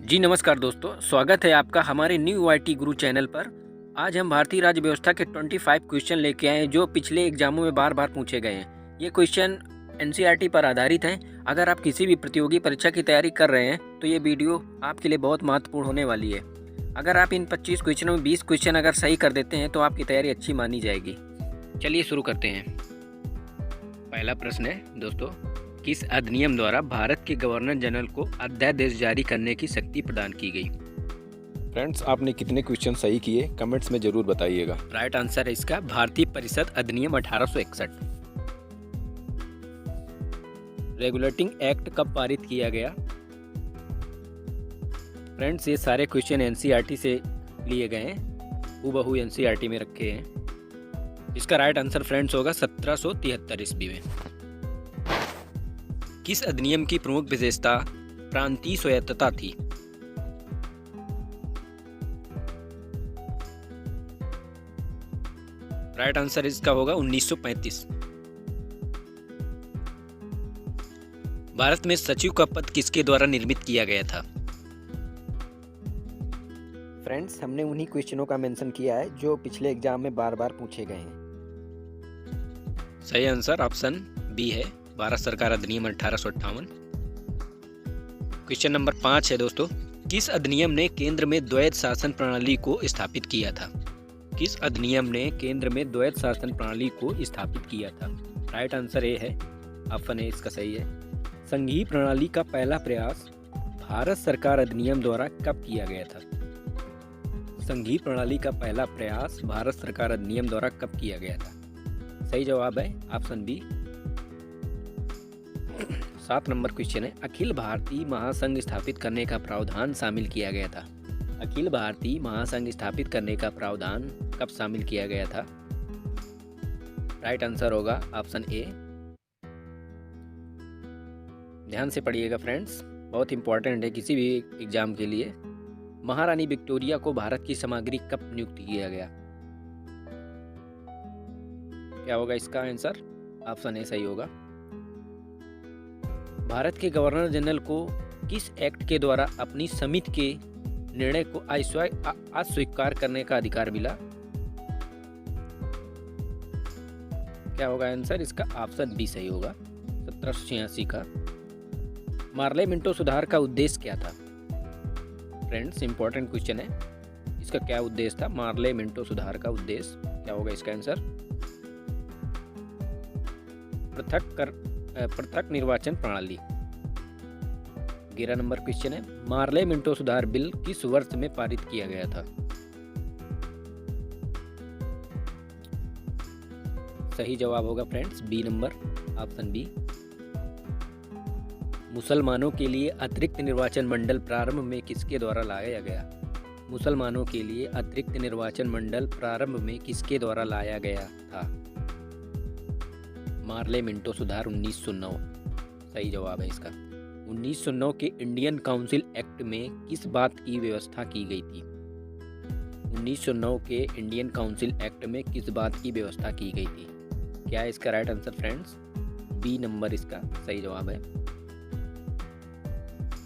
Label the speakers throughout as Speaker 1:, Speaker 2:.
Speaker 1: जी नमस्कार दोस्तों, स्वागत है आपका हमारे न्यू आईटी गुरु चैनल पर। आज हम भारतीय राज्य व्यवस्था के 25 क्वेश्चन लेके आए हैं जो पिछले एग्जामों में बार बार पूछे गए हैं। ये क्वेश्चन एनसीईआरटी पर आधारित हैं। अगर आप किसी भी प्रतियोगी परीक्षा की तैयारी कर रहे हैं तो ये वीडियो आपके लिए बहुत महत्वपूर्ण होने वाली है। अगर आप इन 25 क्वेश्चनों में 20 क्वेश्चन अगर सही कर देते हैं तो आपकी तैयारी अच्छी मानी जाएगी। चलिए शुरू करते हैं। पहला प्रश्न है दोस्तों, किस अधिनियम द्वारा भारत के गवर्नर जनरल को अध्यादेश जारी करने की शक्ति प्रदान की गई?
Speaker 2: फ्रेंड्स, आपने कितने क्वेश्चन सही किए कमेंट्स में जरूर बताइएगा।
Speaker 1: राइट आंसर है इसका भारतीय परिषद अधिनियम 1861। रेगुलेटिंग एक्ट कब पारित किया गया? फ्रेंड्स, ये सारे क्वेश्चन एनसीईआरटी से लिए गए हैं, हूबहू एनसीईआरटी में रखे हैं। इसका राइट आंसर फ्रेंड्स होगा 1773 ईस्वी में। किस अधिनियम की प्रमुख विशेषता प्रांतीय स्वायत्तता थी? राइट आंसर इसका होगा 1935। भारत में सचिव का पद किसके द्वारा निर्मित किया गया था? फ्रेंड्स, हमने उन्हीं क्वेश्चनों का मेंशन किया है जो पिछले एग्जाम में बार बार पूछे गए हैं। सही आंसर ऑप्शन बी है, भारत सरकार अधिनियम 1858। क्वेश्चन नंबर 5 है दोस्तों, किस अधिनियम ने केंद्र में द्वैध शासन प्रणाली को स्थापित किया था? किस अधिनियम ने केंद्र में द्वैध शासन प्रणाली को स्थापित किया था? राइट आंसर ए है, ऑप्शन ए इसका सही है। संघीय प्रणाली का पहला प्रयास भारत सरकार अधिनियम द्वारा कब किया गया था? संघीय प्रणाली का पहला प्रयास भारत सरकार अधिनियम द्वारा कब किया गया था? सही जवाब है ऑप्शन बी। 7 नंबर क्वेश्चन है, अखिल भारतीय महासंघ स्थापित करने का प्रावधान शामिल किया गया था? अखिल भारतीय महासंघ स्थापित करने का प्रावधान कब शामिल किया गया था? राइट आंसर होगा ऑप्शन ए। ध्यान से पढ़िएगा फ्रेंड्स, बहुत इंपॉर्टेंट है किसी भी एग्जाम के लिए। महारानी विक्टोरिया को भारत की सामग्री कब नियुक्त किया गया? क्या होगा इसका आंसर? ऑप्शन ए सही होगा। भारत के गवर्नर जनरल को किस एक्ट के द्वारा अपनी समिति के निर्णय को अस्वीकार करने का अधिकार मिला? क्या होगा आंसर इसका? ऑप्शन बी सही होगा, 1786 का। मार्ले मिंटो सुधार का उद्देश्य क्या था? फ्रेंड्स, इंपॉर्टेंट क्वेश्चन है, इसका क्या उद्देश्य था? मार्ले मिंटो सुधार का उद्देश्य क्या होगा इसका आंसर? पृथक निर्वाचन प्रणाली। 11 नंबर क्वेश्चन है, मार्ले मिंटो सुधार बिल किस वर्ष में पारित किया गया था? सही जवाब होगा friends B number, option B. मुसलमानों के लिए अतिरिक्त निर्वाचन मंडल प्रारंभ में किसके द्वारा लाया गया? मुसलमानों के लिए अतिरिक्त निर्वाचन मंडल प्रारंभ में किसके द्वारा लाया गया था? मार्ले मिंटो सुधार 1909 सही जवाब है इसका। 1909 के इंडियन काउंसिल एक्ट में किस बात की व्यवस्था की गई थी? 1909 के इंडियन काउंसिल एक्ट में किस बात की व्यवस्था की गई थी? क्या है इसका right answer friends? B number इसका सही जवाब है।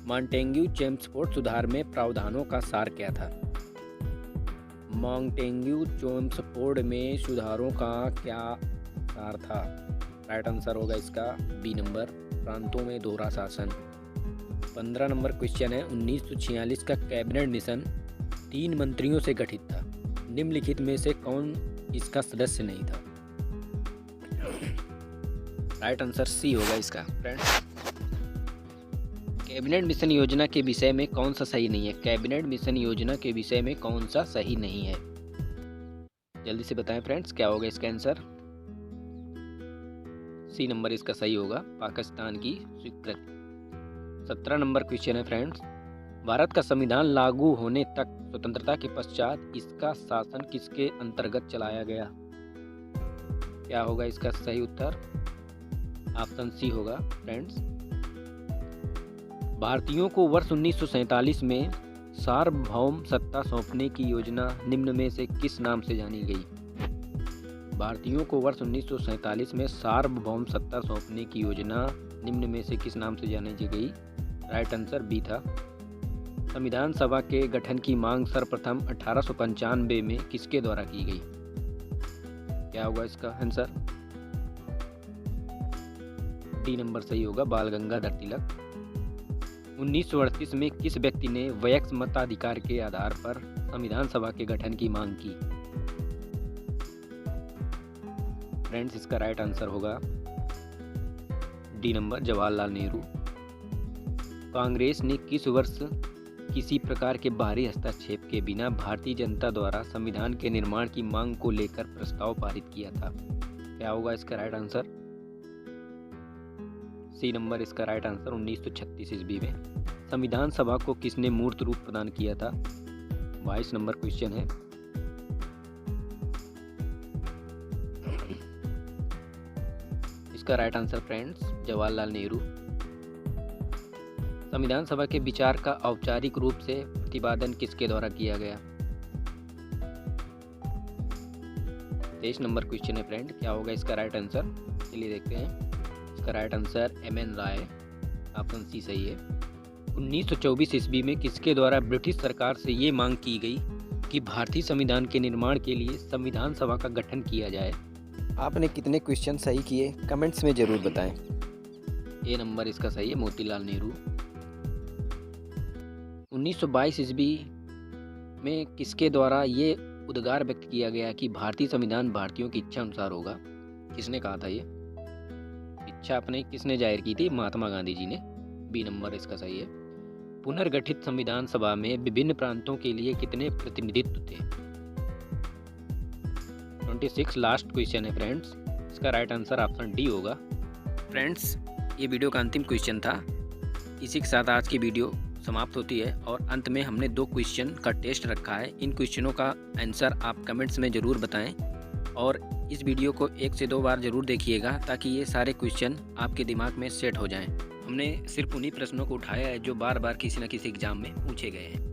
Speaker 1: मॉन्टेग्यू चेम्सफोर्ड सुधार में प्रावधानों का सार क्या था? मॉन्टेग्यू चेम्सफोर्ड में सुधारों का क्या सार था? राइट आंसर होगा इसका बी नंबर, प्रांतों में दोहरा शासन। 15 नंबर क्वेश्चन है, 1946 का कैबिनेट मिशन 3 मंत्रियों से गठित था, निम्नलिखित में से कौन इसका सदस्य नहीं था? राइट आंसर सी होगा इसका फ्रेंड्स। कैबिनेट मिशन योजना के विषय में कौन सा सही नहीं है? कैबिनेट मिशन योजना के विषय में कौन सा सही नहीं है? जल्दी से बताएं फ्रेंड्स, क्या होगा इसका आंसर? सी नंबर इसका सही होगा, पाकिस्तान की स्वीकृति। 17 नंबर क्वेश्चन है फ्रेंड्स, भारत का संविधान लागू होने तक स्वतंत्रता के पश्चात इसका शासन किसके अंतर्गत चलाया गया? क्या होगा इसका सही उत्तर? ऑप्शन सी होगा फ्रेंड्स। भारतीयों को वर्ष 1947 में सार्वभौम सत्ता सौंपने की योजना निम्न में से किस नाम से जानी गई? भारतीयों को वर्ष 1947 में सार्वभौम सत्ता सौंपने की योजना निम्न में से किस नाम से जानी गई? राइट आंसर बी था। संविधान सभा के गठन की मांग सर्वप्रथम 1895 में किसके द्वारा की गई? क्या होगा इसका आंसर? डी नंबर सही होगा, बाल गंगाधर तिलक। 1938 में किस व्यक्ति ने वयस्क मताधिकार के आधार पर संविधान सभा के गठन की मांग की? फ्रेंड्स, इसका राइट आंसर होगा डी नंबर, जवाहरलाल नेहरू। कांग्रेस ने किस वर्ष किसी प्रकार के बाहरी हस्तक्षेप के बिना भारतीय जनता द्वारा संविधान के निर्माण की मांग को लेकर प्रस्ताव पारित किया था? क्या होगा इसका राइट आंसर? सी नंबर इसका राइट आंसर, 1936 ईस्वी में। संविधान सभा को किसने मूर्त रूप प्रदान किया था? 22 नंबर क्वेश्चन है। इसका right answer friends, Jawaharlal Nehru. संविधान सभा के विचार का औपचारिक रूप से प्रतिपादन किसके द्वारा किया गया? 23 नंबर क्वेश्चन है फ्रेंड, क्या होगा इसका राइट आंसर? चलिए देखते हैं। इसका राइट आंसर एम.एन. राय, ऑप्शन सी सही है। 1924 ईस्वी में किसके द्वारा ब्रिटिश सरकार से ये मांग की गई कि भारतीय संविधान के निर्माण के लिए संविधान सभा का गठन किया जाए?
Speaker 2: आपने कितने क्वेश्चन सही किए कमेंट्स में ज़रूर बताएं।
Speaker 1: ए नंबर इसका सही है, मोतीलाल नेहरू। 1922 ईस्वी में किसके द्वारा ये उद्गार व्यक्त किया गया कि भारतीय संविधान भारतीयों की इच्छा अनुसार होगा? किसने कहा था ये इच्छा अपने किसने जाहिर की थी? महात्मा गांधी जी ने। बी नंबर इसका सही है। पुनर्गठित संविधान सभा में विभिन्न प्रांतों के लिए कितने प्रतिनिधित्व थे? 26 लास्ट क्वेश्चन है फ्रेंड्स, इसका राइट आंसर ऑप्शन डी होगा। फ्रेंड्स, ये वीडियो का अंतिम क्वेश्चन था। इसी के साथ आज की वीडियो समाप्त होती है और अंत में हमने 2 क्वेश्चन का टेस्ट रखा है। इन क्वेश्चनों का आंसर आप कमेंट्स में ज़रूर बताएं और इस वीडियो को 1 से 2 बार ज़रूर देखिएगा ताकि ये सारे क्वेश्चन आपके दिमाग में सेट हो जाएं। हमने सिर्फ उन्हीं प्रश्नों को उठाया है जो बार बार किसी न किसी एग्ज़ाम में पूछे गए हैं।